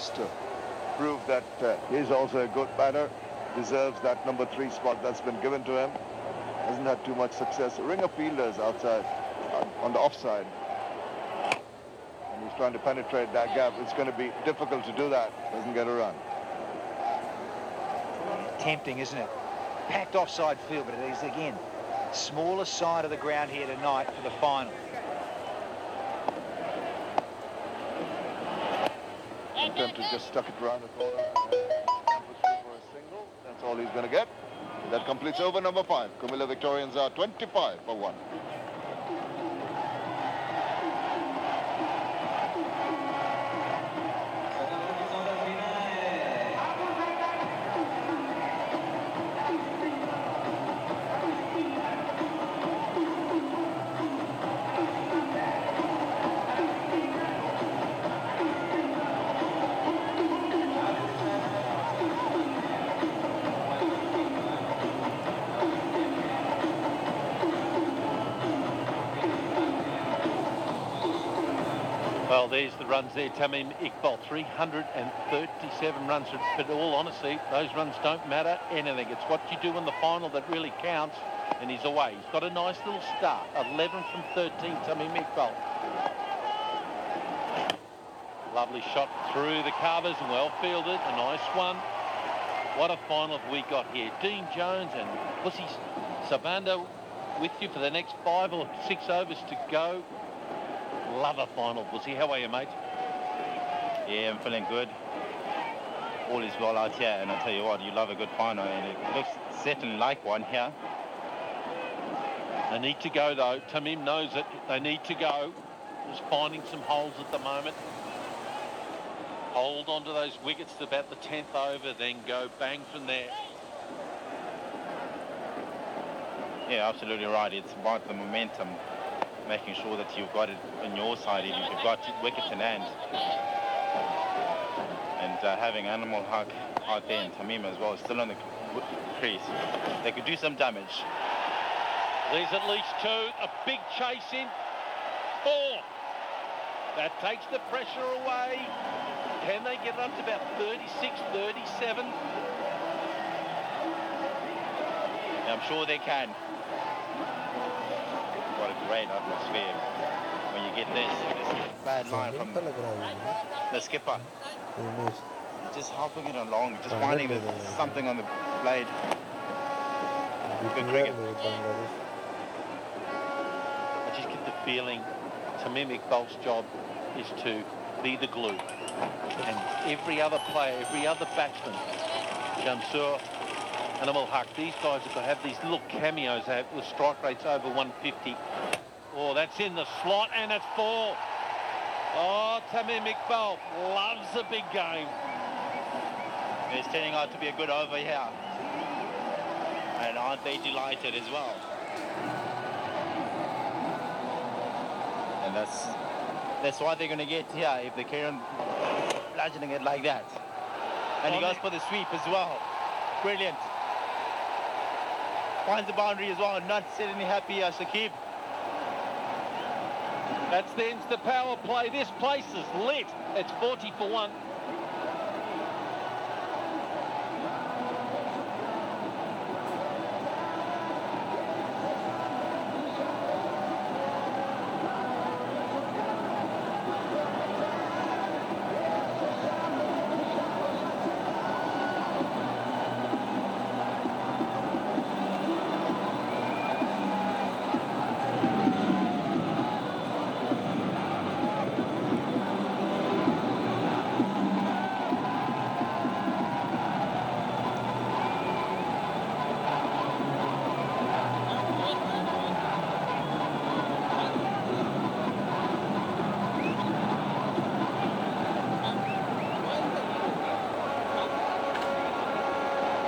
wants to prove that he's also a good batter, deserves that number 3 spot that's been given to him. Hasn't had too much success. Ring of fielders outside on the offside. And he's trying to penetrate that gap. It's going to be difficult to do that. Doesn't get a run. Tempting, isn't it? Packed offside field, but it is again smaller side of the ground here tonight for the final. Attempt to just stuck it around the corner. For a single. That's all he's going to get. That completes over number 5. Kumila Victorians are 25 for 1. Well, there's the runs there. Tamim Iqbal, 337 runs. But all honesty, those runs don't matter anything. It's what you do in the final that really counts. And he's away. He's got a nice little start. 11 from 13, Tamim Iqbal. Lovely shot through the covers and well fielded. A nice one. What a final have we got here. Dean Jones and Pussy Sabanda with you for the next 5 or 6 overs to go. Love a final, Pussy. How are you, mate? Yeah, I'm feeling good. All is well out here, and I tell you what, you love a good final, and it looks certainly like one here. They need to go, though. Tamim knows it. They need to go. Just finding some holes at the moment. Hold on to those wickets to about the 10th over, then go bang from there. Yeah, absolutely right. It's about the momentum, making sure that you've got it on your side, if you've got wickets in hand. And having Animal Haq out there and Tamim as well, still on the crease. They could do some damage. There's at least 2. A big chase in. 4. That takes the pressure away. Can they get up to about 36, 37? I'm sure they can. What a great atmosphere when you get this bad line from the skipper. Just helping it along, just finding something on the blade. Good cricket. I just get the feeling Tamim Iqbal's job is to be the glue. And every other player, every other batsman, Shamsur, Animal Haq, these guys have got to have these little cameos with strike rates over 150. Oh, that's in the slot, and it's 4. Oh, Tamim Iqbal loves a big game. It's turning out to be a good over here. And aren't they delighted as well? And that's what they're going to get here if they carry on bludgeoning it like that. And he goes for the sweep as well. Brilliant. Finds the boundary as well. Not certainly happy, Shakib. That's the end of the power play. This place is lit. It's 40 for 1.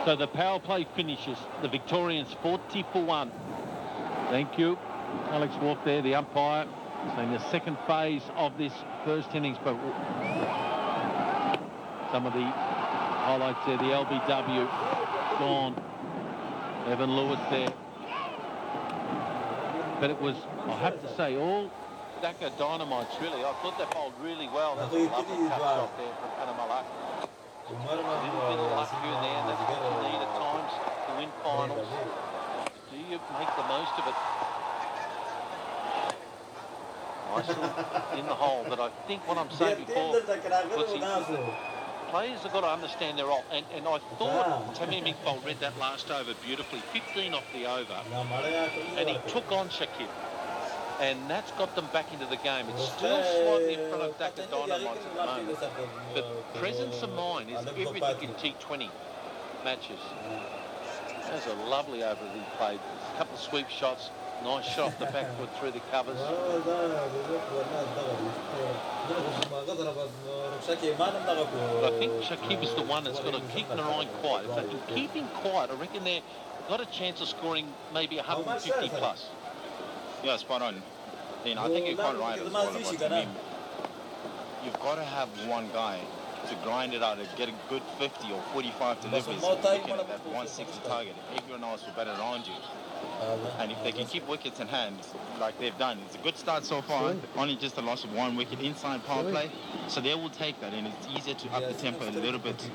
So the power play finishes. The Victorians 40 for 1. Thank you. Alex Wolf there, the umpire, saying the second phase of this first innings, but some of the highlights there, the LBW gone. Evan Lewis there. But it was, I have to say, all Daka Dynamites, really. I thought they bowled really well. That's a lovely cut shot there from Panamalak. A little bit of luck here and there, and that's what you need at times to win finals. Do you make the most of it? Nicely in the hole, but I think what I'm saying before, players have got to understand their role, and I thought Tamim Iqbal read that last over beautifully, 15 off the over, and he took on Shakib, and that's got them back into the game. It's still slightly in front of Daka Dynamites at the moment, but presence of mind is everything in T20 matches. That was a lovely over that he played. A couple of sweep shots, nice shot off the back foot through the covers. But I think Shakib is the one that's got to keep Narayan quiet. If they can keep him quiet, I reckon they've got a chance of scoring maybe 150 plus. Yeah, spot on. I think you're quite right as well about Tamim. You've got to have one guy to grind it out and get a good 50 or 45 deliveries and making it that 160 target. Everyone else will bat around you. And if they can keep wickets in hand, like they've done, it's a good start so far. Only just a loss of 1 wicket inside power play. So they will take that, and it's easier to up the tempo a little bit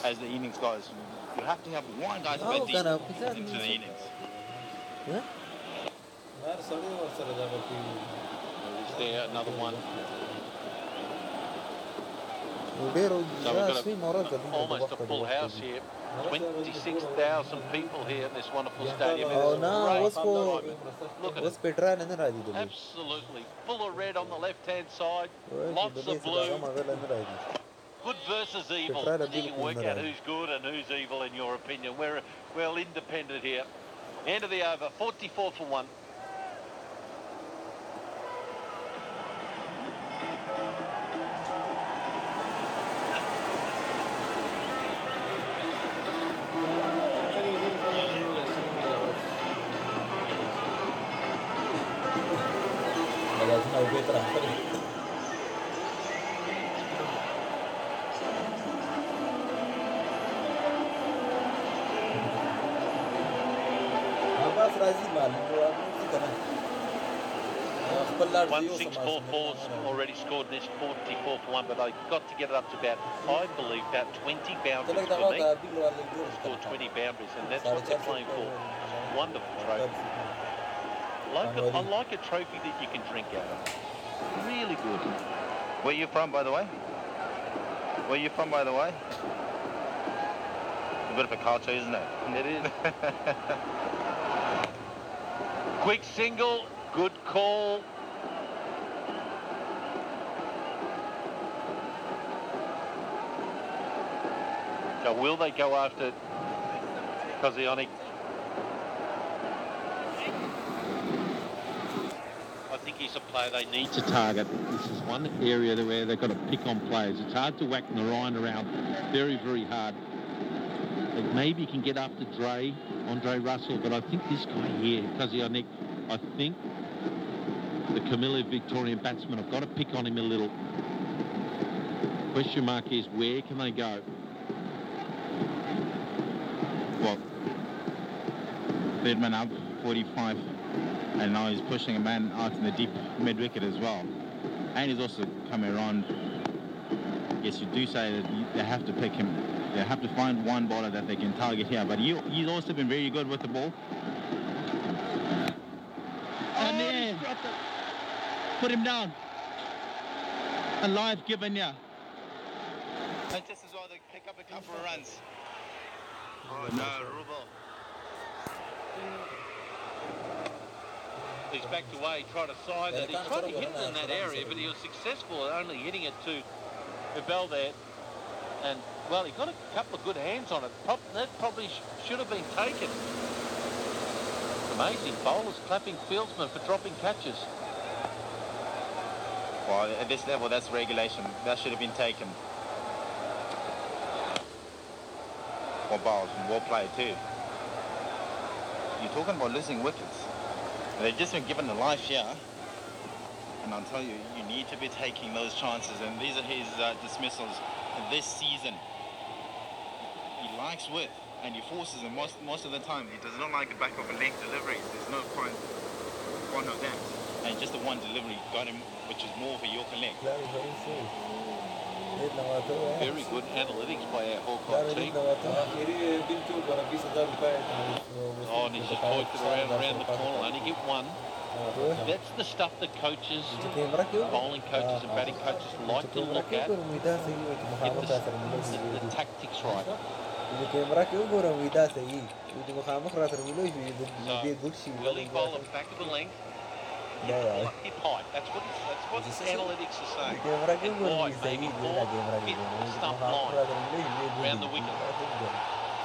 as the innings goes. You have to have one guy to bat deep into the innings. Is there another one? So we've got almost a full house here. 26,000 people here in this wonderful stadium. Look at it. Absolutely. Full of red on the left-hand side. Lots of blue. Good versus evil. You can work out who's good and who's evil in your opinion. We're well independent here. End of the over. 44 for 1. One 644's already scored in this 44 for 1, but I got to get it up to about, I believe, about 20 boundaries for me. Scored 20 boundaries, and that's what they're playing for. Wonderful trophy. I like a trophy that you can drink out of. Really good. Where you from, by the way? Where you from, by the way? A bit of a culture, isn't it? It is. Quick single, good call. So will they go after Kozionic? I think he's a player they need to target. This is one area where they've got to pick on players. It's hard to whack Narayan around very, very hard. Maybe he can get after Andre Russell, but I think this guy here, Kozionic, I think the Camilla Victorian batsmen have got to pick on him a little. Question mark is, where can they go? Well, Birdman up 45, and now he's pushing a man out in the deep mid-wicket as well. And he's also coming around. Yes, you do say that they have to pick him. They have to find one bowler that they can target here, but he's also been very good with the ball. And there, put him down. A live given, yeah. And just as well they pick up a couple of runs. Oh no, Rubel. He's backed away, tried to side it. He tried to hit it in that area, but he was successful at only hitting it to Ubel there. And, well, he got a couple of good hands on it. That probably should have been taken. Amazing. Bowlers clapping fieldsmen for dropping catches. Well, at this level, that's regulation. That should have been taken. Well bowls, well played too. You're talking about losing wickets. They've just been given a life here. And I'll tell you, you need to be taking those chances. And these are his dismissals this season. He likes width and he forces them most of the time. He does not like the back of a leg delivery. There's no point of that. and just the one delivery got him, which is more for your collect. Very good analytics by our Hawkeye team. Oh, and he's just poked it around the corner. Only get one. That's the stuff that coaches, bowling coaches and batting coaches like to look at. Get the tactics right. So, will he bowl it back of the length? Hit high. That's what analytics are saying. And wide, maybe four, hit stump line around the wicket.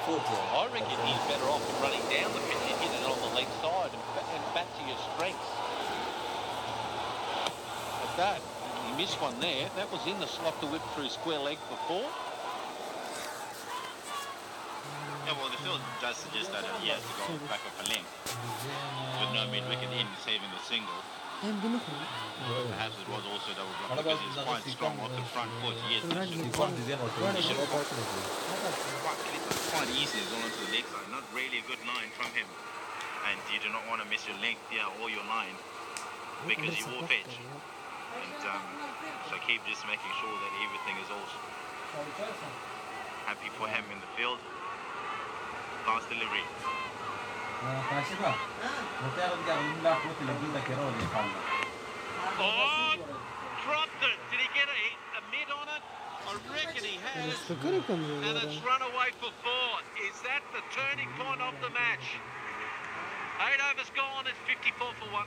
I reckon he's better off running down the pitch and hitting it on the leg side and back to your strengths. But that, he missed one there. That was in the slot to whip through square leg before. Yeah, well, the field does suggest that he has to go back off a length with no mid-wicket in, saving the single. Perhaps it was also double block because he's quite strong off the front foot. Yes, quite easy as well onto the leg side. Not really a good line from him. And you do not want to miss your length here or your line because you will pitch. And so keep just making sure that everything is all happy for him in the field. Last delivery. Oh, dropped it. Did he get a mid on it? I reckon he has. And it's run away for 4. Is that the turning point of the match? 8 overs gone. It's 54 for 1.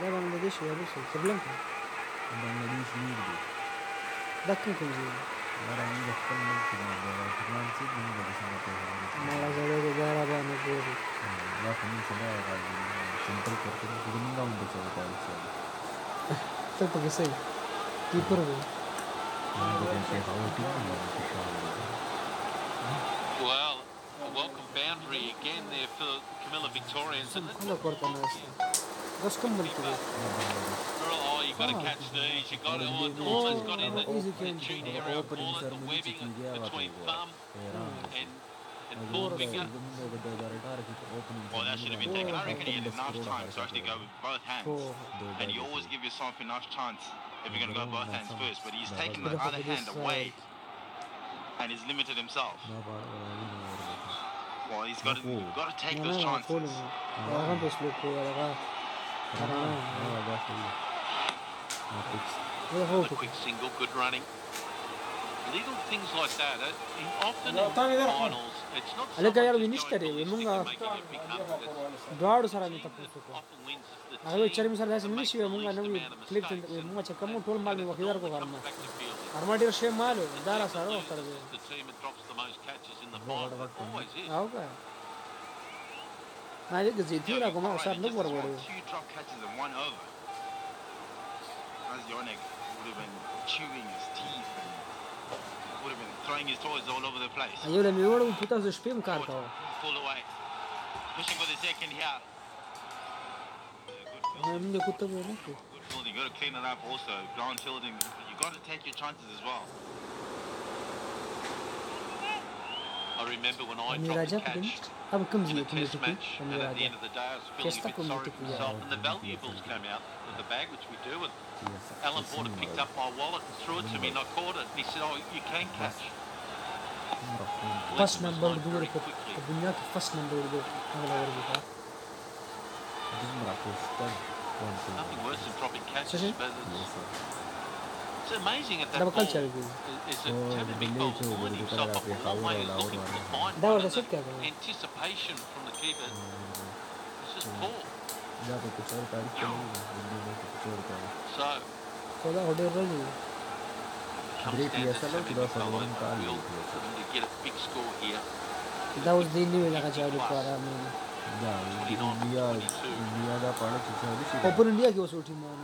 لا بنغلاديش ولا روسيا سريلانكا بنغلاديش ليه ده كان كوزين ما زالوا جارا بنا بوري لا كمان سبعة سنتر كورتين كلهم داون بيشوا كويس طب كيسي كيبر Well, a welcome boundary again there for Camilla Victorians. بس كمل كده. Oh, you got to catch these. You got to. Almost got in the cheat area. Ball at the webbing between thumb and forefinger. Well, that should have been taken. I reckon he had enough time to actually go with both hands. And you always give yourself enough chance if you're going to go both hands first. But he's taken the other hand away and he's limited himself. Well, he's got to take those chances. A quick single, good running. Little things like that. Often in finals, it's not Alle kaya minister e munga doadu sara ni tapu ko. Ayo charim sara das minister e munga nawi clip munga chakamu tol mal ni wakidar ko karna. Armadi she malo dara sara wakar de. The team that drops the most catches in the final always is. Auga. Na ye gazeti la kuma sar no Two drop catches in 1 over. As Yonek would have been chewing his teeth and would have been throwing his toys all over the place. Ayo le mioro un puta se spim karta. Pull away. Pushing for the second here. Hamne kutta bo na. Good fielding. You got to clean it up also. Ground fielding. You got to take your chances as well. I remember when I dropped a catch in a test match, and at the end of the day I was feeling a bit sorry for myself, and the valuables came out of the bag, which we do, and Alan Porter picked up my wallet and threw it to me, and I caught it, and he said, oh, you can catch. First number dure ko dunya ki first number dure agla war bita. Nothing worse than dropping catches, but it's amazing at that ball. Is it having big ball finding himself up a long way, he's looking for the fine one, and the anticipation from the keeper is just poor. So, Kola hode rani. comes down to having big fellow in the field for them to get a big score here. Da us din ni laga chalu para me. 29-22. Open India ki was uthi man.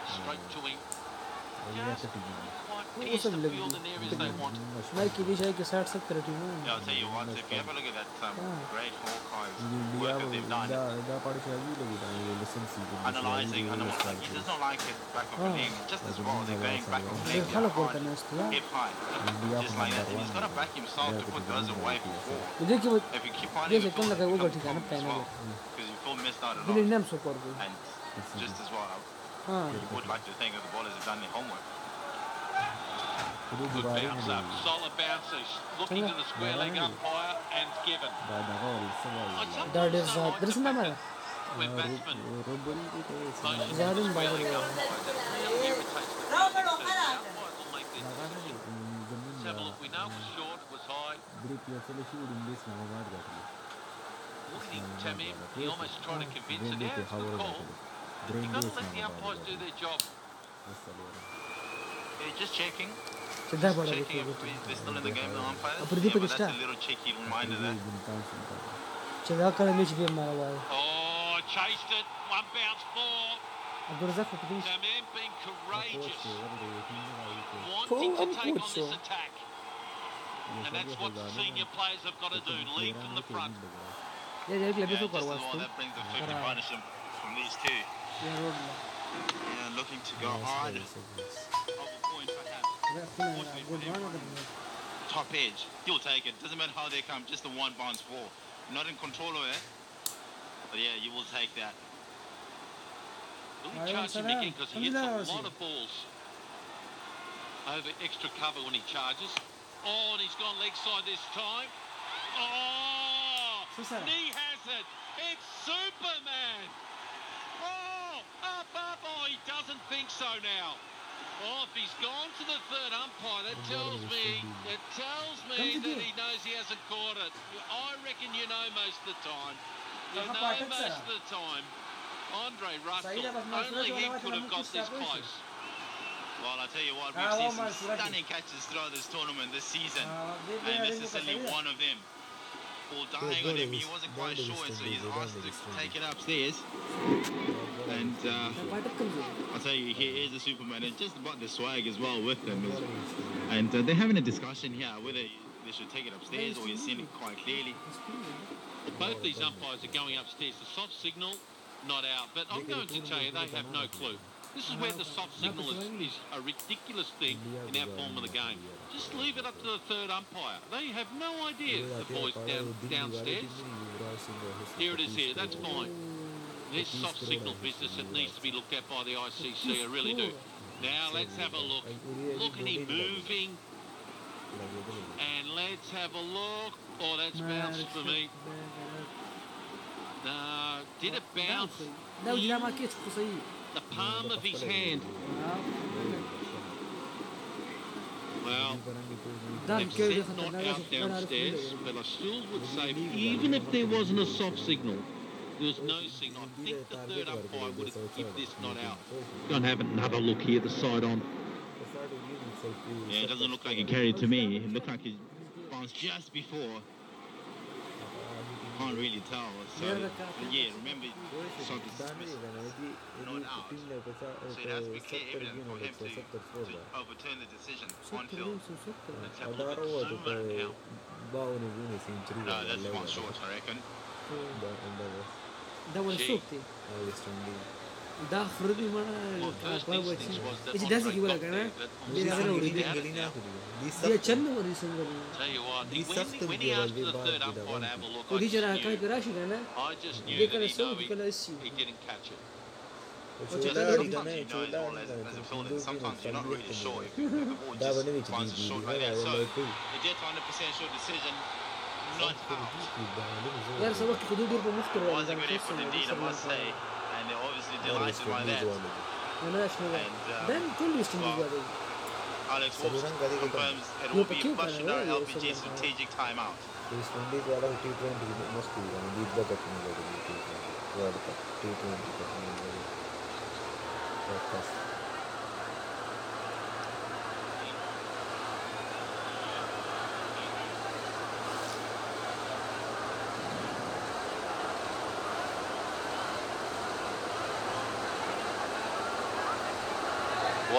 Straight to him. quite वो pierce सब the लग field in areas they want. भाई की दिशा के 60-70 team है Yeah, I'll tell you what, if you have a look at that great Hawkeyes work that they've done, analyzing, like he does not like it back of the lane, just as well. They're going back of lane, خلق hard, करना है यार hip high, just like that. And he's got to back himself to put those away for four. ये देखिए वो If you keep finding जैसे the कल field, लगा वो it गठी becomes का ना a प्लान problem है as well, because you feel missed out a Delhi lot. नाम सो कर दो And just as well, हाँ I would like to think that the bowlers have done their homework. Good bounce up, solid bounces, looking to the square leg umpire and given. That is there is number When batsmen Zalim square leg Baba. umpires, it really irritates the umpires will make their decision. Let's have a look. We know it was short, it was high. Look at him, Tamim. He almost tried to convince it. Yeah, it's a good call. You've got to let the umpires do their job. They're just checking. सीधा पड़ा Checking देखो if they're still in the game, the umpires. Apur Yeah, Deepak but is that's there. a little cheeky reminder there. चला कर match game मारा भाई Oh, chased it. One bounce four. अब रज़ा को कितनी Tamim being courageous. को Wanting to हम take coach on so this attack. And that's what the senior players have got to do. Lead from the front. ये देख ले भी Yeah, तो just करवा as well, इसको that brings the 50 partnership from these two. ये road Yeah, looking to go hard. Of a point, perhaps. Good morning Top edge. He'll take it. Doesn't matter how they come, just the one bounce ball. Not in control of it. But yeah, you will take that. Will he charge him again? Because he hits a lot of balls over extra cover when he charges. Oh, and he's gone leg side this time. Oh, he has it. It's Superman. Oh, up. Oh, he doesn't think so now. Oh, if he's gone to the third umpire, that tells me that he knows he hasn't caught it. I reckon you know most of the time. You know most of the time. Andre Russell, only he could have got this close. Well, I'll tell you what, we've seen some stunning catches throughout this tournament this season. And this is only one of them. Ball dying on him, he wasn't quite sure, so he's asked to take it upstairs. And I'll tell you, he is a Superman, and just about the swag as well with them. And they're having a discussion here whether they should take it upstairs or you're seeing it quite clearly. Both these umpires are going upstairs. The soft signal, not out. But I'm going to tell you, they have no clue. This is where the soft signal is a ridiculous thing in our form of the game. Just leave it up to the third umpire. They have no idea, the boys downstairs. Here it is here, that's fine. This soft signal business that needs to be looked at by the ICC, I really do. Now let's have a look. Look at him moving. And let's have a look. Oh, that's bounced for me. Did it bounce? The palm of his hand. Well, they've said not out downstairs, but I still would say, even if there wasn't a soft signal, there was no signal, I think the third umpire would have given this not out. Gonna have another look here, the side on. Yeah, it doesn't look like it carried to me. It looked like it bounced just before. Can't really tell. So, yeah, remember, shot is not out. So it has to be clear evidence for him to overturn the decision on field. Let's have a look at Zuma now. No, that's one short, I reckon. ده ولا صوتي ده خرجني مرة My first instinct was that إيش Andre ده سكي ولا got كنا there, but دي I'm أنا وريدي out it now. دي أشنو وريدي سنغري Tell you what, when he asked for the third umpire to have a look, I ودي just جرا كاي knew, براشي كنا I just knew دي that كنا he, سوي كنا إسيو he didn't catch it. Just sometimes you know as well as a fielder, sometimes you're not really sure if the ball just finds a short like that. So, they get to 100% sure decision, not out. यार सब वक्त खुद ही दूर पे मुफ्त रहा Was a good effort indeed, I must say. And they're obviously delighted by that. أنا لا أشوفه ده كل يستنجد هذا Alex Wolf confirms it will be Bashar LPG strategic timeout.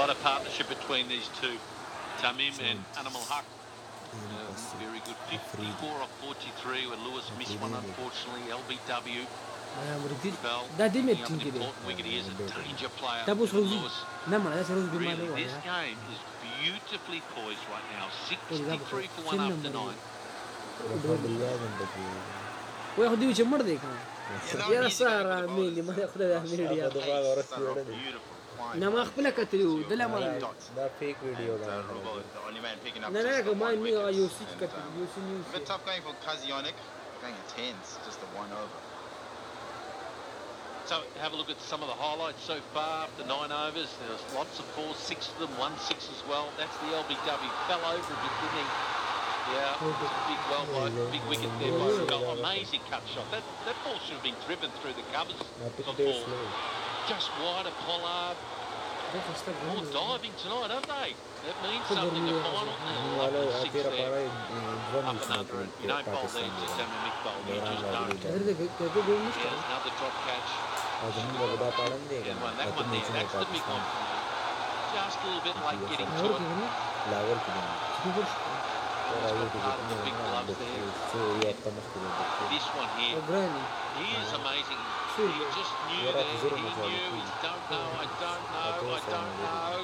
What a partnership between these two, Tamim and Animal Haq. Very good. 54 off 43 when Lewis missed one, unfortunately. LBW. That didn't Picking up an important wicket. He is a danger player. That was Rosie. Lewis. Really, this game is beautifully poised right now. 63 for 1 after 9. وياخذ يجي مرة ذيك يا رسالة ميلي ما ياخذ هذا ميلي نما أخبرك تلو ده لا ما ده fake video لا لا كمان مي يوسف كتلو يوسف A bit tough going for Kazionic. Going at 10s, just a 1 over. So have a look at some of the highlights so far after 9 overs. There's lots of 4, 6 of them, 1-6 as well. That's the LBW. Fell over a bit, didn't he? Yeah, big well by big wicket there by Bell. Amazing cut shot. That ball should have been driven through the covers before. Just wide of Pollard. More diving tonight, aren't they? That means something to final. Up and 6 there. Up and under it. You don't bowl there to Sam and Mick bowl. You just don't. Here's another drop catch. And one. That one there. That's the big one. Just a little bit late getting to it. Big gloves there. This one here, he is amazing. He just knew there. He knew. He don't know. I don't know. I don't know.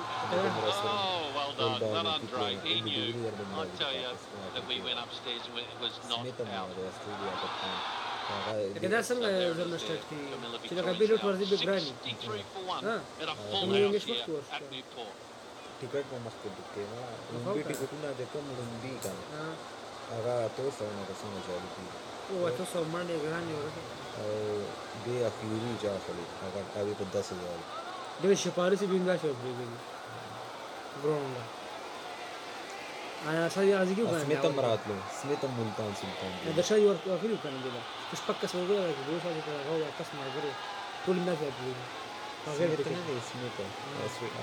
Oh, well done. Well done, Dre. He knew. I tell you that we went upstairs and it was not out. كده سنة زلنا اشتكي كده قبيلة ورزي بجراني 63 for 1 at a full house here at Newport. Ticket में मस्त दिखते हैं ना उनकी ticket ना देखो मुंडी का अगर तो सोना का सोना चाहिए थी वो तो सोमवार ने ग्रानी हो रहा और बे अफ्रीदी जा खली अगर अभी तो 10,000 दे शिपारी से बिंगा शॉप दे गई ग्राउंड आया सही आज क्यों करना स्मिथ मरात लो स्मिथ मुल्तान सुल्तान दशा योर आखिरी करने देगा कुछ पक्का सो गया कि वो साथ का होगा कस मार करे फुल मैच है आगे फिर स्मिथ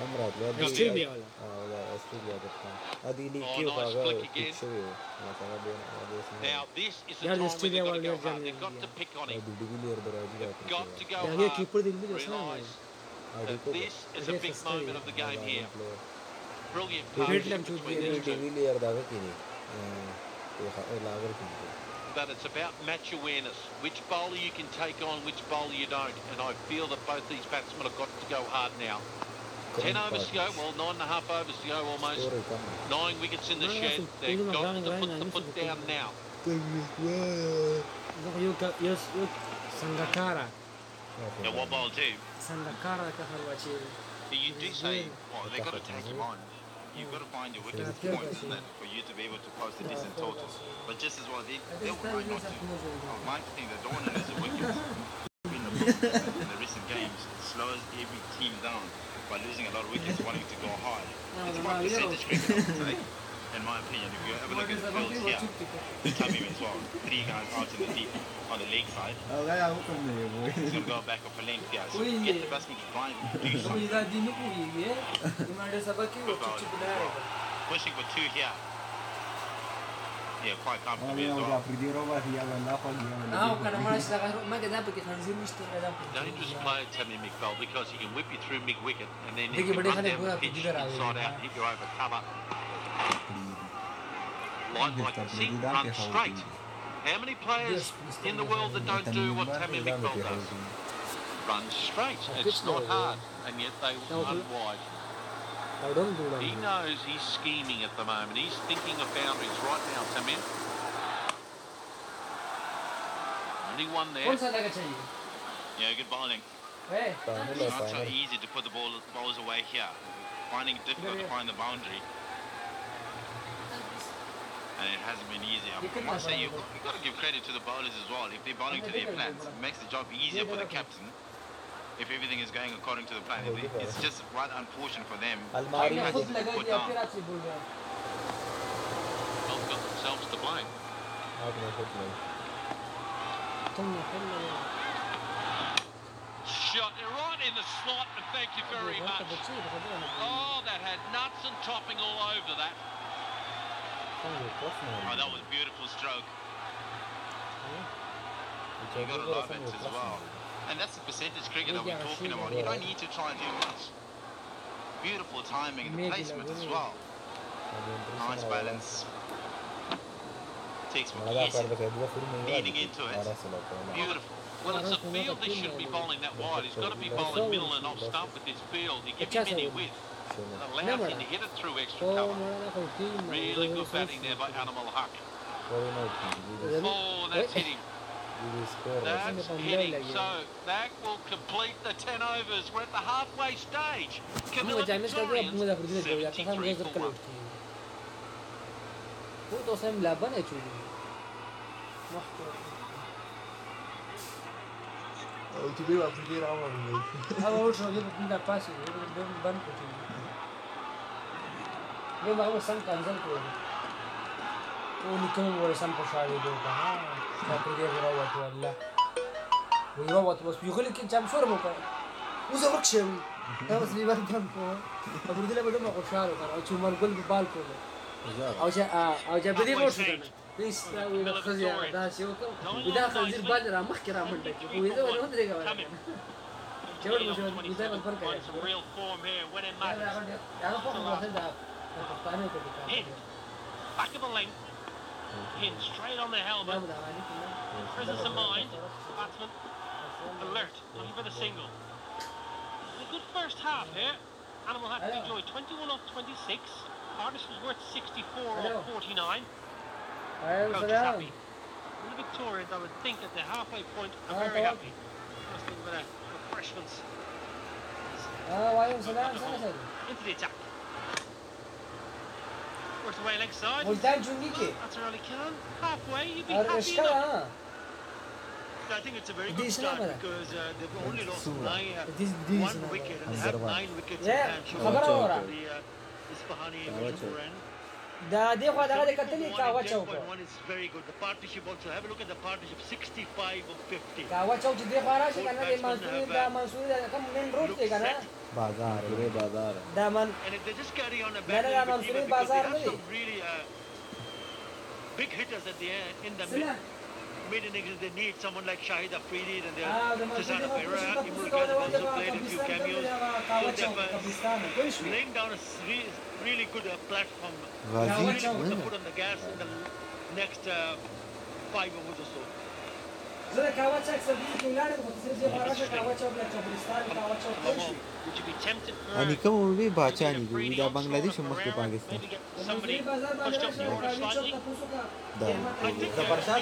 अमरात लो ऑस्ट्रेलिया वाला ऑस्ट्रेलिया का अदीली क्यों भागा पीछे हो Now this is the time when they've got to go hard. They've got to pick on him. They've got to go hard. Realise that this is a big moment of the game here. Brilliant partnership between these two. But it's about match awareness. Which bowler you can take on, which bowler you don't. And I feel that both these batsmen have got to go hard now. 10 overs to go, well 9.5 overs to go almost. 9 wickets in the shed. They've got to put the foot down now. Sangakkara Yeah, what bowl too? Sangakkara ka harwachi But you do say, well, they've got to take him on. You've got to find your weakest points in that for you to be able to post a decent total. But just as well, they'll try not to. My thing, they don't want to lose the wickets. In the recent games, it slows every team down by losing a lot of wickets, wanting to go hard. It's about percentage cricket, I would say, in my opinion. If you ever look at the fields here, Tamim as well, 3 guys out in the deep on the leg side. He's going to go back off a length here. So get the batsman to try and do something. Pushing for 2 here. Yeah, quite comfortably as well. Dangerous player, Tammy McBell, because he can whip you through mid-wicket and then he can run down the pitch inside out and hit you over cover. Like see, run straight. How many players in the world that don't do what Tammy McBell does? Run straight. It's not hard, and yet they run wide. He knows he's scheming at the moment. He's thinking of boundaries right now, Tamim. Only one there. Yeah, good bowling. It's not so easy to put the balls away here. Finding it difficult to find the boundary. And it hasn't been easy. I must say, you've got to give credit to the bowlers as well. If they're bowling to their plans, it makes the job easier for the captain. If everything is going according to the plan, it's just right unfortunate for them. Well, got themselves to blame. Shot right in the slot, and thank you very much. Oh, that had nuts and topping all over that. Oh, that was a beautiful stroke. You got to love it as well. And that's the percentage cricket that we're talking about. You don't need to try and do much. Beautiful timing and placement as well. Nice balance. Takes McKeeson leading into it. Beautiful. Well, it's a field they shouldn't be bowling that wide. He's got to be bowling middle and off stump with this field. You give him any width, it allows him to hit it through extra cover. Really good batting there by Animal Huck. Oh, that's hitting. That's hitting. So that will complete the 10 overs. We're at the halfway stage. Camilla Victorians, 73 for 1. Real form here when it matters. Hit. Back of the length. Hit straight on the helmet. Presence of mind. Batsman. Alert. Looking for the single. A good first half here. Animal had to enjoy 21 off 26. Hardest was worth 64 off 49. Coach is happy. And the Victorians, I would think, at the halfway point, are very happy. Just a little bit of refreshments. Into the attack. Works away leg side. That's early can. Halfway, you'd be happy enough. I think it's a very good start because they've only lost 1 wicket and they have 9 wickets in hand. Isfahani Da dekho da de katli kawa chowk. 1 is very good. The partnership also, have a look at the partnership, 65 of 50. Kawa chowk dekho ara se kana de Mansuri da kam main road te kana बाजार पूरे बाजार daman And if they just carry on a मैंने bad Mansuri because they बाजार have नहीं some really big hitters at the end in the mid innings. They need someone like Shahid Afridi and Susanna Pereira. Imrul Khan has also played a few cameos. So they're laying down a really good platform. Really put the foot on the gas in the next 5 overs or so. زه کاوا چک سبزی کې ولاړم خو څه چې خبره شو کاوا چوک له قبرستان کاوا چوک شو Would you be tempted for अनि کوم وی باچانی دی دا بنگلاديش مخکې پاکستان somebody pushed up the order slightly? دا پرشا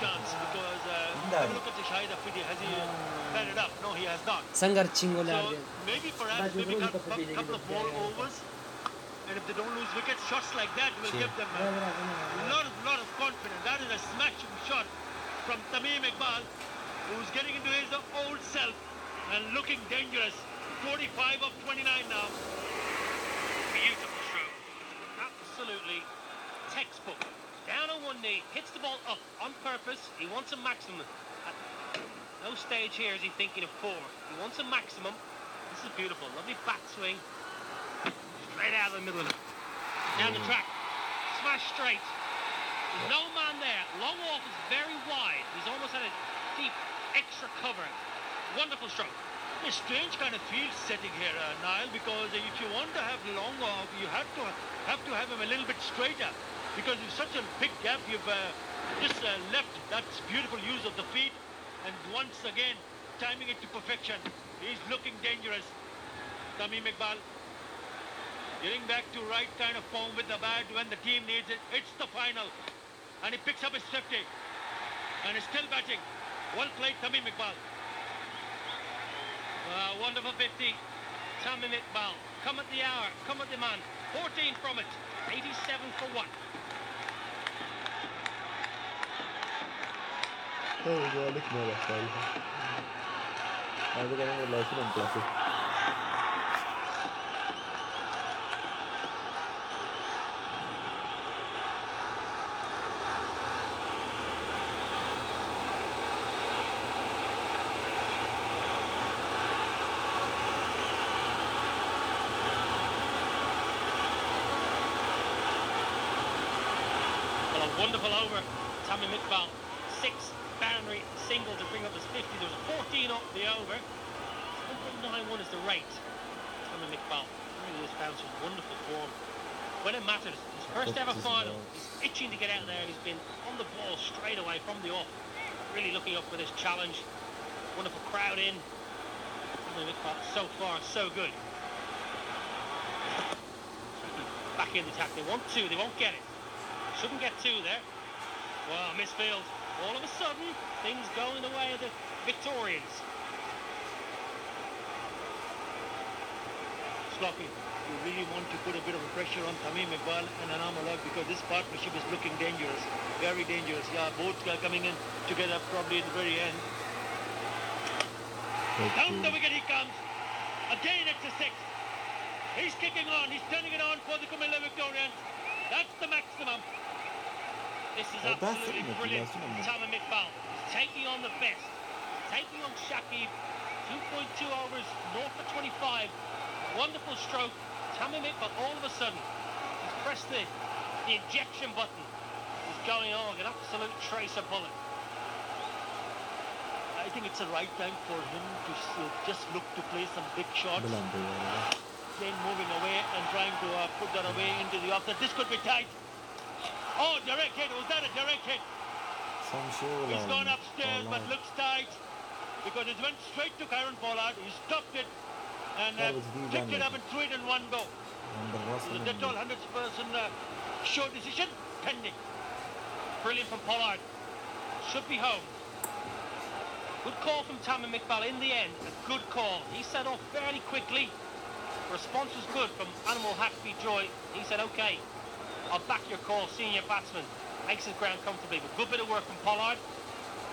chance because have a look at the Shahid Afridi. Has he fed it up? No, he has not. څنګه چنګو So لاړ maybe perhaps maybe a couple of more overs, and if they don't lose wickets, shots like that will give them a lot of confidence. That is a smashing shot from Tamim Iqbal, who's getting into his old self and looking dangerous. 45 of 29 now. Beautiful stroke. Absolutely textbook. Down on one knee, hits the ball up on purpose. He wants a maximum. At no stage here is he thinking of 4. He wants a maximum. This is beautiful. Lovely back swing. Straight out of the middle of it. Down the track. Smash straight. There's no man there. Long off is very wide. He's almost had a deep extra cover. Wonderful stroke. A strange kind of field setting here, Niall, because if you want to have long off, you have to have him a little bit straighter, because it's such a big gap. You've just left that beautiful use of the feet, and once again timing it to perfection. He's looking dangerous. Tamim Iqbal getting back to right kind of form with the bat when the team needs it. It's the final, and he picks up his 50, and is still batting. Well played, Tamim Iqbal. Wonderful 50. Tamim Iqbal. Come at the hour. Come at the man. 14 from it. 87 for 1. Oh, ذلك ما بحتاج هذا كلام والله شنو كلاسيك Wonderful over. Tamim Iqbal. 6 boundary single to bring up his 50. There was 14 up the over. 1.91 is the rate. Tammy McBall. He has found some wonderful form. When it matters, his first ever final, he's itching to get out there. He's been on the ball straight away from the off. Really looking up for this challenge. Wonderful crowd in. Tammy McBall, so far, so good. Back in the attack. They want two, they won't get it. Shouldn't get two there. Wow, misfield. All of a sudden, things go in the way of the Victorians. Sloppy, you really want to put a bit of pressure on Tamim Iqbal and Anam Alak because this partnership is looking dangerous, very dangerous. Yeah, both are coming in together probably at the very end. Down the wicket he comes. Again it's a six. He's kicking on, he's turning it on for the Camilla Victorians. That's the maximum. This is absolutely brilliant. Tamim Iqbal is taking on the best. Taking on Shakib. 2.2 overs, 0 for 25. Wonderful stroke. Tamim Iqbal all of a sudden he's pressed the ejection button. He's going on an absolute tracer bullet. I think it's the right time for him to just look to play some big shots. Then moving away and trying to put that away into the offset. This could be tight. Oh, direct hit. Was that a direct hit? He's gone upstairs but looks tight because it went straight to Karen Pollard. He stopped it and picked it up and threw it in one go. The Dettol 100% show decision pending. Brilliant from Pollard. Should be home. Good call from Tamim Iqbal in the end. A good call. He set off fairly quickly. Response was good from Animal Hackby Joy. He said, okay, I'll back your call, senior batsman. Makes his ground comfortably. But good bit of work from Pollard.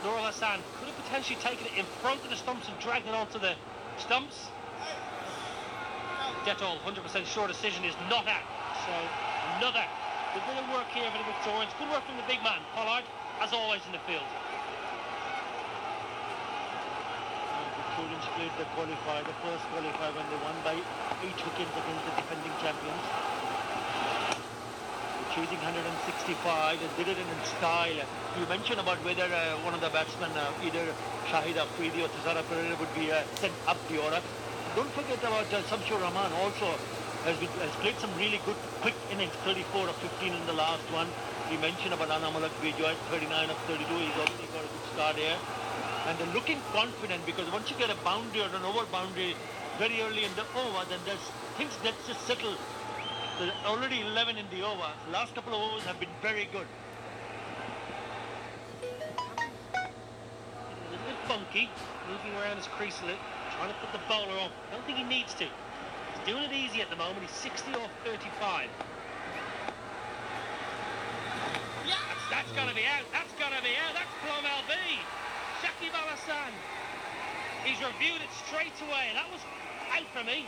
Nurul Hassan could have potentially taken it in front of the stumps and dragged it onto the stumps. Dettol 100% sure decision is not out. So another good bit of work here for the Victorians. Good work from the big man, Pollard, as always in the field. Victorians played the qualifier, the first qualifier when they won by 8 wickets against the defending champions. Chasing 165, they did it in style. You mentioned about whether one of the batsmen, either Shahid Afridi or Tizara Pereira would be sent up the order. Don't forget about Samshur Rahman also has played some really good quick innings, 34 of 15 in the last one. We mentioned about Anamalak Bijoy, 39 of 32. He's already got a good start here. And they're looking confident because once you get a boundary or an over boundary very early in the over, then there's things that just settle. There's already 11 in the over. The last couple of overs have been very good. A little bit funky, moving around his crease a little, trying to put the bowler off. I don't think he needs to. He's doing it easy at the moment. He's 60 off 35. That's got to be out. That's got to be out. That's from LB. Shakib Al Hassan. He's reviewed it straight away. That was out for me.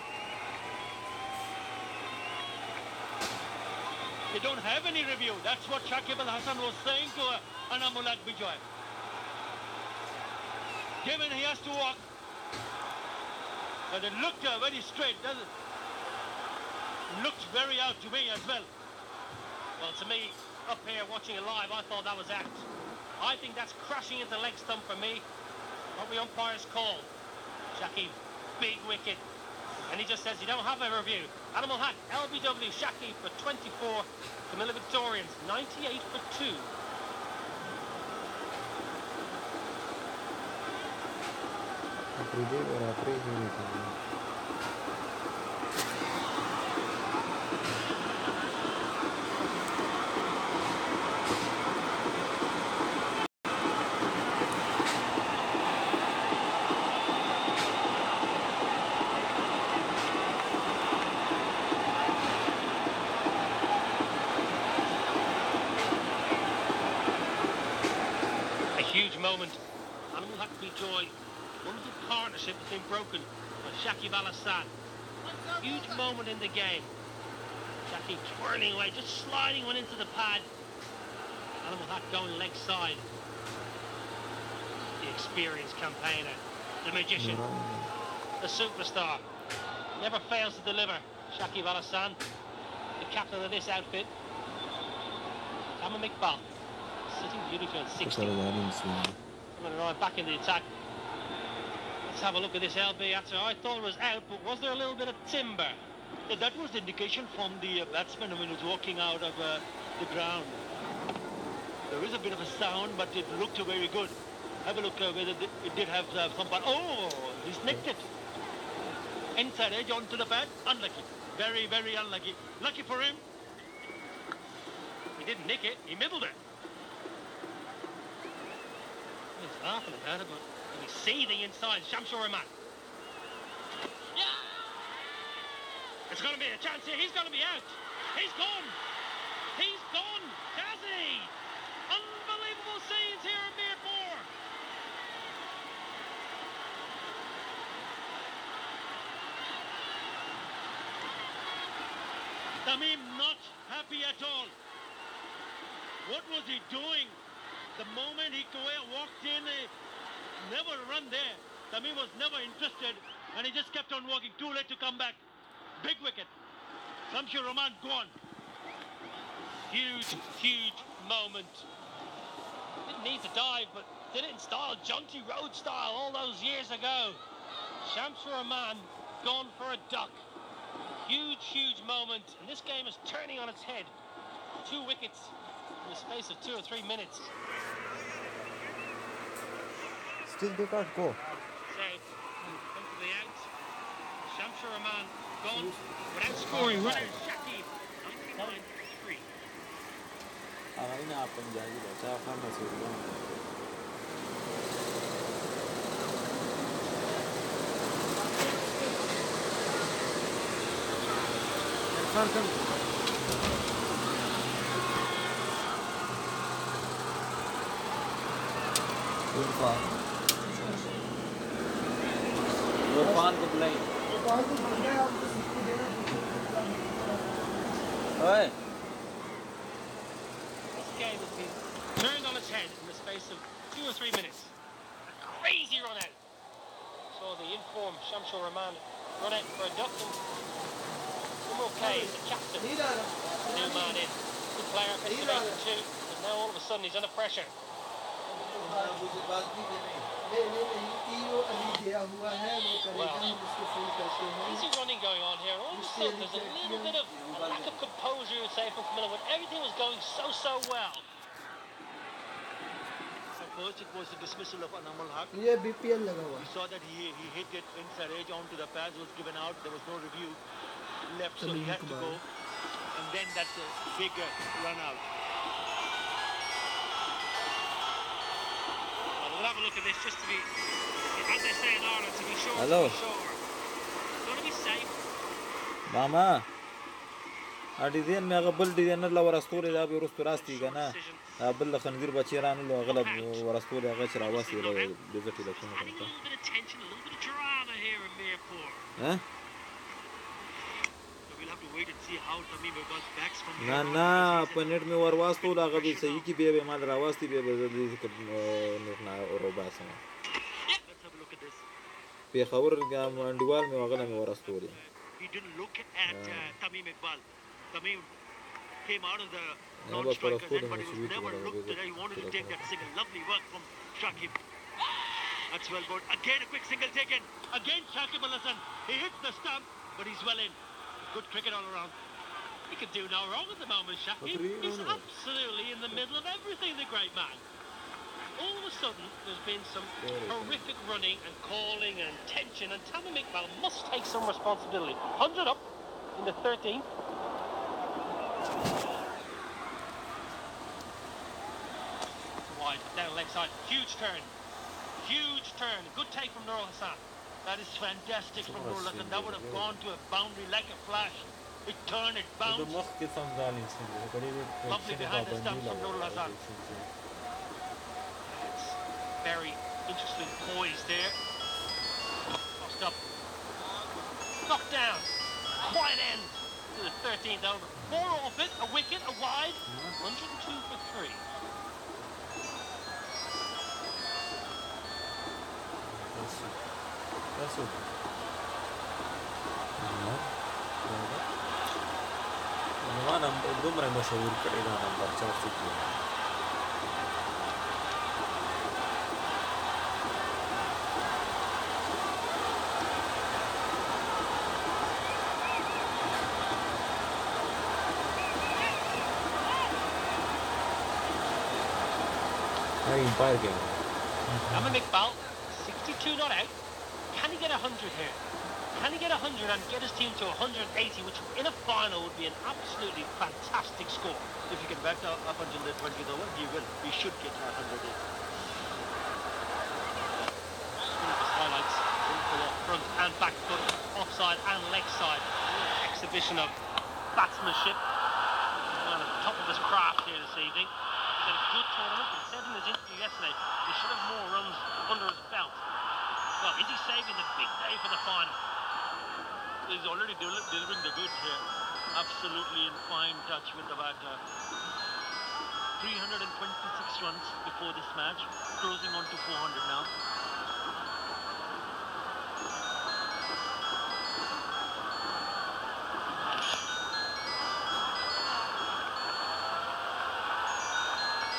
They don't have any review. That's what Shakib Al Hassan was saying to Anamulak Bijoy. Given he has to walk. But it looked very straight, doesn't it? It looked very out to me as well. Well, to me, up here watching it live, I thought that was out. I think that's crashing into leg stump for me. What the umpire's call. Shakib, big wicket. And he just says you don't have a review. Animal Hack, LBW, Shakib for 24. Camilla Victorians, 98 for 2. Moment. Animal Hackby Joy. Wonderful partnership has been broken by Shakib Al Hassan. Huge moment in the game. Shakib twirling away, just sliding one into the pad. Animal Hack going leg side. The experienced campaigner, the magician, the superstar. Never fails to deliver. Shakib Al Hassan, the captain of this outfit. Tamim Iqbal. Sitting beautifully at 60. Coming around back in the attack. Let's have a look at this LB. I thought it was out, but was there a little bit of timber? Yeah, that was the indication from the batsman when he was walking out of the ground. There is a bit of a sound, but it looked very good. Have a look whether it did have some part. Oh, he's nicked it. Inside edge onto the pad. Unlucky. Very, very unlucky. Lucky for him. He didn't nick it, he middled it. He's laughing about it, but you see the inside. Shamsur Rahman. Yeah! It's going to be a chance here. He's going to be out. He's gone. He's gone. Has he? Unbelievable scenes here in Mirpur. Tamim not happy at all. What was he doing? The moment he walked in, never run there. Tamim was never interested, and he just kept on walking. Too late to come back. Big wicket. Shamsur Rahman gone. Huge, huge moment. Didn't need to dive, but did it in style, Jaunty Road style, all those years ago. Shamsur Rahman gone for a duck. Huge, huge moment. And this game is turning on its head. 2 wickets in the space of 2 or 3 minutes. Still they can't go. So, comfortably out. Shamsur Rahman gone without scoring. Runner Shakib, 99.3. Ini apa yang jadi baca kan masih belum. Irfan को बुलाइए। ओए। This game has been turned on its head in the space of 2 or 3 minutes. A crazy run out. Saw the informed Shamsur Rahman run out for a duck. Umar K is the captain. The new man in. Good player, 58-2. And now all of a sudden he's under pressure. Well, easy running going on here. All of a sudden there's a little bit of a lack of composure, you would say, from Camilla, when everything was going so well. First it was the dismissal of Anamal Haq. ये BPL लगा हुआ. We saw that he hit it inside edge onto the pads, was given out. There was no review left, so he had to go. And then that's a big run out. We'll have a look at this just to be, as they say in Ireland, to be sure. Hello. To be sure. Got to be safe. Mama. Adidian me قبل دينا الله ورستوري ده بيرست راستي كنا قبل خنزير بچيران له أغلب ورستوري أغلب شراواسي له بيزتي له كنا Adding a little bit of tension, a little bit of drama here in Mirpur. ها So we'll have to wait and see how Tamim Iqbal's backs from here. ना Punnett में वरवास्तु ला قبل सही की بيه माल راواسي بيه بزدي نحنا أوروبا سما Let's have a look at this. بيخور جام دوال में أغلب में ورستوري He didn't look at Tamim Iqbal. Tamim came out of the Yeah, but non-striker for then, but he was Foden, never it's looked at it. He wanted to take that single. Lovely work from Shakib. That's well bowled. Again a quick single taken. Again Shakib Al-Hassan. He hits the stump, but he's well in. Good cricket all around. He can do no wrong at the moment, Shakib. He's absolutely in the middle of everything, the great man. All of a sudden, there's been some horrific running and calling and tension, and Tamim Iqbal must take some responsibility. 100 up in the 13th. Wide, down leg side. Huge turn. Huge turn. Good take from Nurul Hassan. That is fantastic from Nurul Hassan. That would have gone to a boundary like a flash. It turned, it bounced. Lovely behind the stumps from Nurul Hassan. It's very interesting poise there. Crossed up. Knocked down. Quiet end to the 13th over. 4 off it, a wicket, a wide. 102 for 3. That's it. أنا بدمر مشهور كذا نمبر 4 Well, Ay, umpire game. I'm a McBall, 62 not out. Can he get 100 here? Can he get 100 and get his team to 180, which in a final would be an absolutely fantastic score? If you can back up until the 20th over, you will. You should get 100 in. One of his highlights, front and back foot, offside and leg side. Exhibition of batsmanship. On the top of his craft here this evening. He's had a good tournament. He said in his interview yesterday he should have more runs under his belt. Well, is he saving the big day for the final? He's already delivering the goods here. Absolutely in fine touch with about 326 runs before this match. Closing on to 400 now.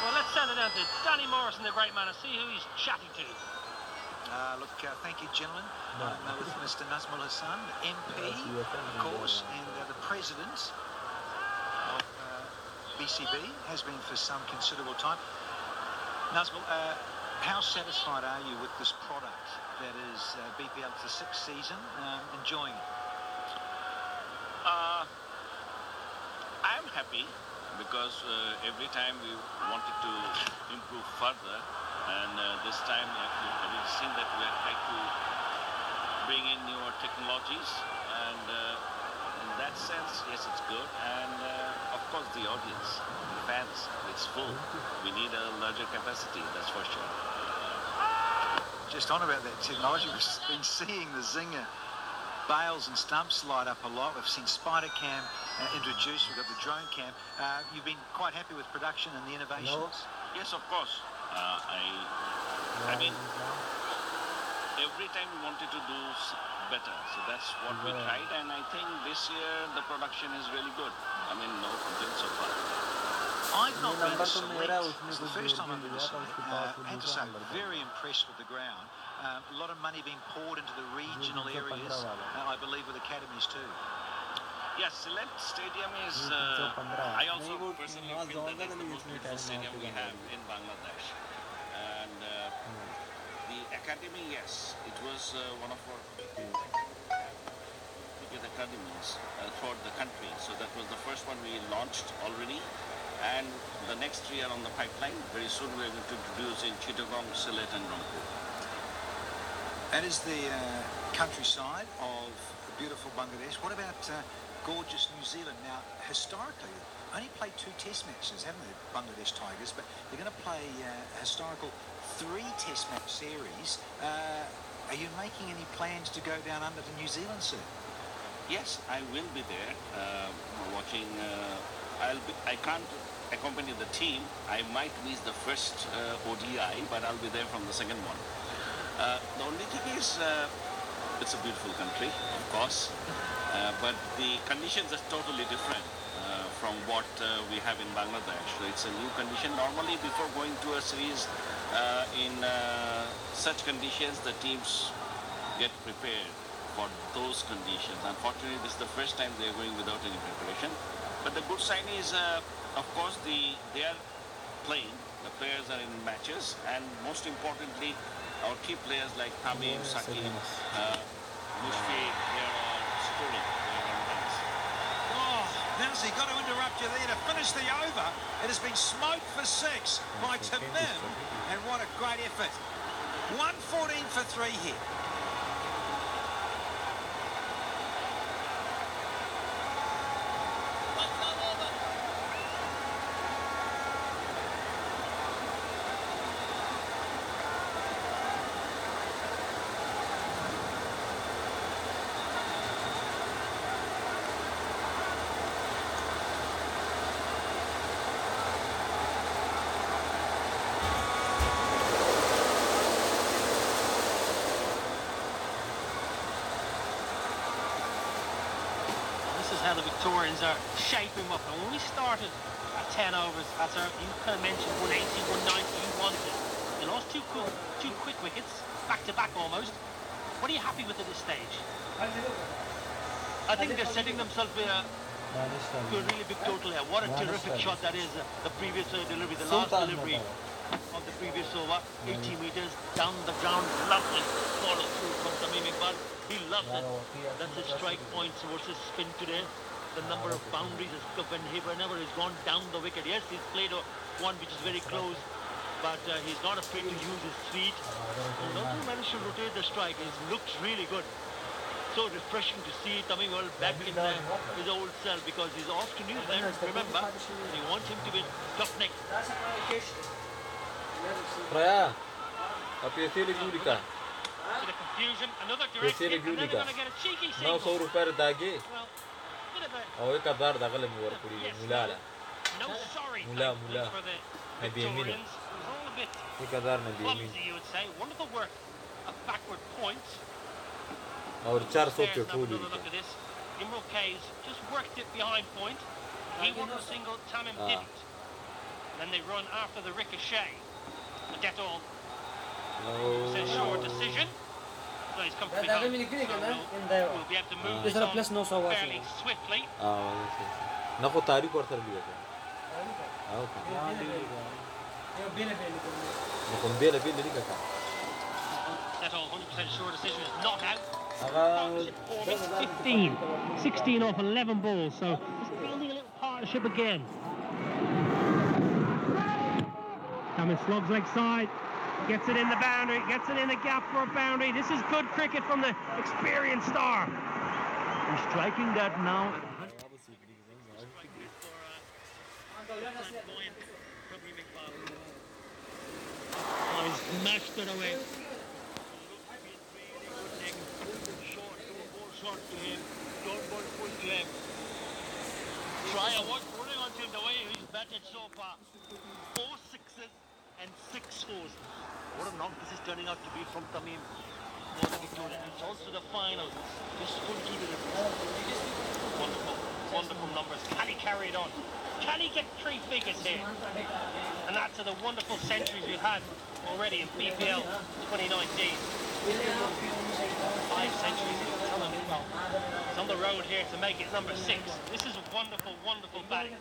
Well, let's send it down to Danny Morrison, the great man, and see who he's chatting to. Thank you, gentlemen. I'm with Mr. Nazmul Hassan, MP, of course, and the President of BCB, has been for some considerable time. Nazmul, how satisfied are you with this product that is BPL, the 6th season, enjoying it? I am happy because every time we wanted to improve further, and this time we've seen that we are trying to bring in newer technologies, and in that sense, yes, it's good. And of course, the audience, the fans, it's full. We need a larger capacity, that's for sure. Just on about that technology, we've been seeing the Zinger bails and stumps light up a lot. We've seen Spider Cam introduced. We've got the drone cam. You've been quite happy with production and the innovations? Yes, of course. I mean, every time we wanted to do better, so that's what we tried, and I think this year the production is really good. I mean, no complaints so far. I've not been to Select. It's the first time I've been to Select. I have to say, very impressed with the ground. A lot of money being poured into the regional areas, I believe with academies too. Yes, Select Stadium is, I also personally feel that it's the most beautiful stadium we have in Bangladesh. And the academy, yes, it was one of our biggest academies throughout the country. So that was the first one we launched already. And the next 3 are on the pipeline. Very soon we are going to introduce in Chittagong, Sylhet and Rangpur. That is the countryside of beautiful Bangladesh. What about gorgeous New Zealand? Now, historically, only played 2 test matches, haven't they, Bangladesh Tigers? But they're going to play a historical 3 test match series. Are you making any plans to go down under to New Zealand soon? Yes, I will be there watching. I can't accompany the team. I might miss the first ODI, but I'll be there from the second one. The only thing is, it's a beautiful country, of course, but the conditions are totally different from what we have in Bangladesh. So it's a new condition. Normally, before going to a series in such conditions, the teams get prepared for those conditions. Unfortunately, this is the first time they are going without any preparation. But the good sign is, of course, they are playing. The players are in matches, and most importantly, our key players like Tamim, Sakim, Mushfiq, they are all scoring. Oh, Nancy, got to interrupt you there to finish the over. It has been smoked for 6 by Tamim, and what a great effort. 114 for 3 here. How the Victorians are shaping up. And when we started at 10 overs, as you kind of mentioned, 180, 190, you wanted. You lost two quick wickets, back to back almost. What are you happy with at this stage? I think they're setting themselves to a really big total here. What a terrific shot that is. The previous delivery, the last delivery of the previous over. 80 meters down the ground. Lovely follow through from Tamim Iqbal. He loves it. That's his strike points versus spin today. The number of boundaries whenever he's gone down the wicket. Yes, he's played one which is very close, but he's not afraid to use his feet. And also managed to rotate the strike. It looks really good. So refreshing to see Tamim Iqbal back in his old self, because he's off to New Zealand, remember. He wants him to be tough neck. Raya, apetele Julika. To the confusion, another direct hit, and then they're going to get a cheeky single. ₹900 dagi. Well, bit of a... أو يكبر داخل الموركوري ملالا. No sorry ملا for the نبيمينه. Victorians. All a bit يكبر نبيمين. clumsy, you would say. Wonderful work. A backward point. أو رجال صوت There's يقولي. another look at this. Imro K's just worked it behind point. He won the single, Tamim didn't. Then they run after the ricochet. The dead all. Says short decision. So he's come to be home. We'll be able to move this on fairly swiftly. ناخذ تاريخ ورثة البيئة. نقوم بيلا اللي كذا. That all 100% sure decision is not out. 15, 16 off 11 balls, so just building a little partnership again. Coming slugs leg side, gets it in the boundary, gets it in the gap for a boundary. This is good cricket from the experienced star. He's striking that now. Oh, he's smashed it away. Short to him, don't ball full to him. Try holding on to him the way he's batted so far. 4 sixes and 6 fours. What a knock this is turning out to be from Tamim. It's also the final. Just couldn't keep it in. Wonderful, wonderful numbers. Can he carry it on? Can he get 3 figures here? And that's the wonderful centuries we've had already in BPL 2019. 5 centuries. He's on the road here to make it number 6. This is wonderful, wonderful batting.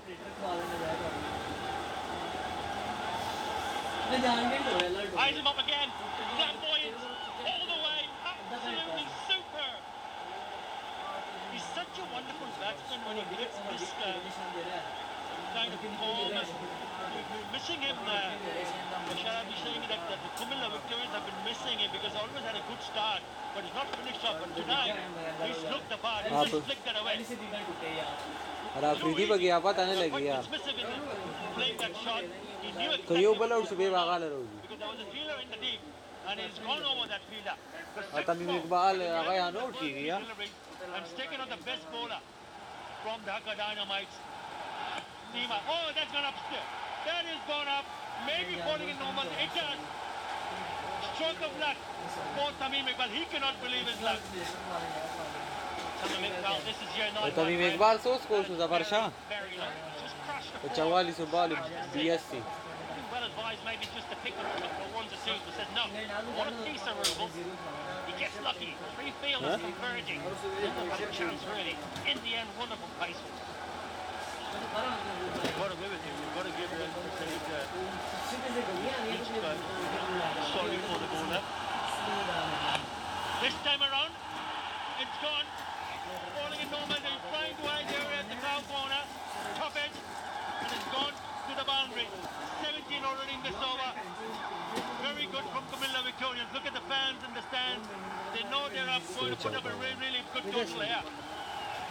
Eyes him up again. Flamboyant all the way. Absolutely superb. He's such a wonderful batsman when he gets this kind of form. We're missing him. Shall I be saying that the Kumilla Victorians have been missing him because he always had a good start, but he's not finished up. And tonight, he's looked apart. He just flicked it away. Afridi bagi apa tanya lagi ya? Playing that shot, he knew it. तो यो बोला उससे बेवागा ले रही Because there was a fielder in the deep, and he's gone over that fielder. Tamim Iqbal आगे यहाँ note की गया And taken on the best bowler from Dhaka Dynamites. Oh, that's gone upstairs. That has gone up. Maybe falling in normal. It does. Stroke of luck for Tamim Iqbal. He cannot believe his luck. Tamim Iqbal, this is your night. Tamim Iqbal सोच को सुधा वर्षा Very low. Just crushed the 44 ball BSc well advised maybe just to pick them for 1 to 2, but said no. What a piece of rubles. He gets lucky. 3 fielders converging. Never had a chance really. In the end, wonderful pace. You've got to give it to him. You've got to give him sorry for the bowler. This time around, it's gone. Falling in normal. He's flying wide area at the cow corner. Top edge. And it's gone to the boundary. 17 already in this over. Very good from Kumilla Victorians. Look at the fans in the stands. They know they're up going to put up a really, really good total here.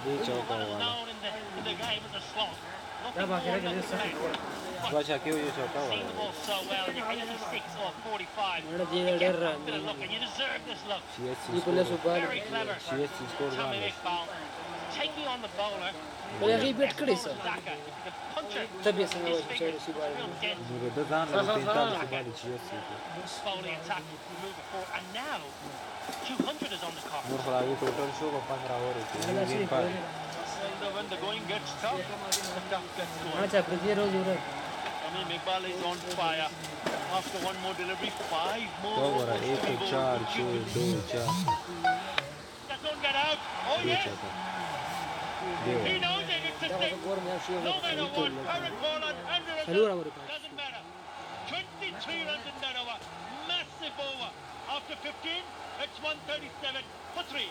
Now in the game is a slot. Nothing more, nothing less. Seen the ball so well. You're 86 or 45. You get confident look, and you deserve this look. Very clever. Tamim Iqbal taking on the bowler. तभी संग वो चोरी सी बात Slowly attack, move it forward, and now 200 is on the card. When the going gets tough, the tough gets going. Tamim Iqbal is on fire. After one more delivery, 5 more. That don't get out. Oh yes. He knows it. It's a thing. No matter what, current ball and under doesn't matter. 22 3 runs in that over. Massive over. After 15, it's 137 for 3.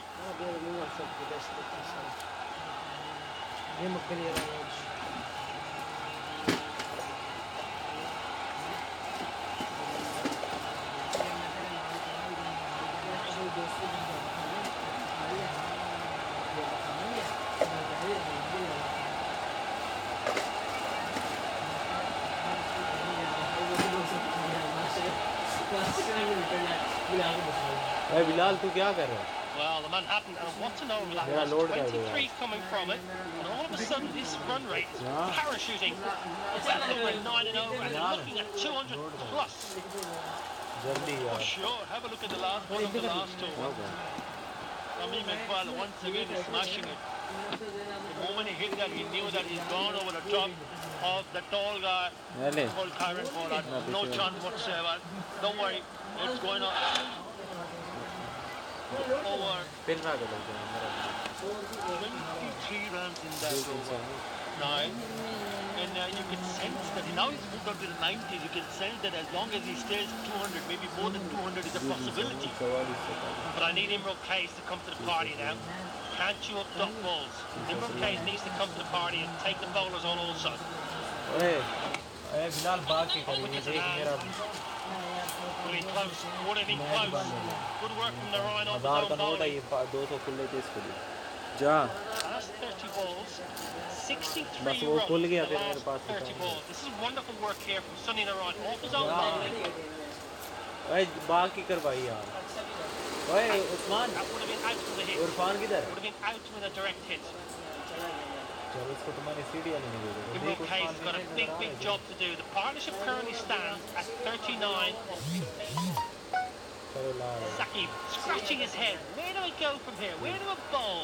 Bilal तू क्या कर रहा है? Well, the Manhattan, and what's an overlap? 23 coming from it, and all of a sudden this run rate is parachuting. It's at like 9 and over, and they're looking at 200 plus. For sure. Have a look at the last one of the last two. Tamim Iqbal once again is smashing it. The moment he hit that, he knew that he's gone over the top of the tall guy called Kyron Pollard. No chance whatsoever. Don't worry, it's going on. Over 23 runs in that over. Now, and you can sense that now he's moved on to the 90s. You can sense that as long as he stays 200, maybe more than 200 is a possibility. But I need Imran Case to come to the party now. Can't you up duck balls? Imran Case needs to come to the party and take the bowlers on also. Bilal बाग की करी देख मेरा close, would have been close. Good work from the Rhino. हजार का note है ये 200 खुले थे इसके लिए जा Last 30 balls, 63 बस वो runs खुल गया in the फिर मेरे last pass 30 balls. This is wonderful work here from Sunny Narayan. Off his own bowling. भाई बाग की करवाई यार ओए Usman That would have been out with a hit. Irfan किधर Would have been out with a direct hit. चलो इसको तुम्हारी सीढ़ी वाली नहीं दे Imran Kay's got a big job to do. The partnership currently stands at 39. चलो ला Saqib scratching his head. Where do I go from here? Where do I bowl?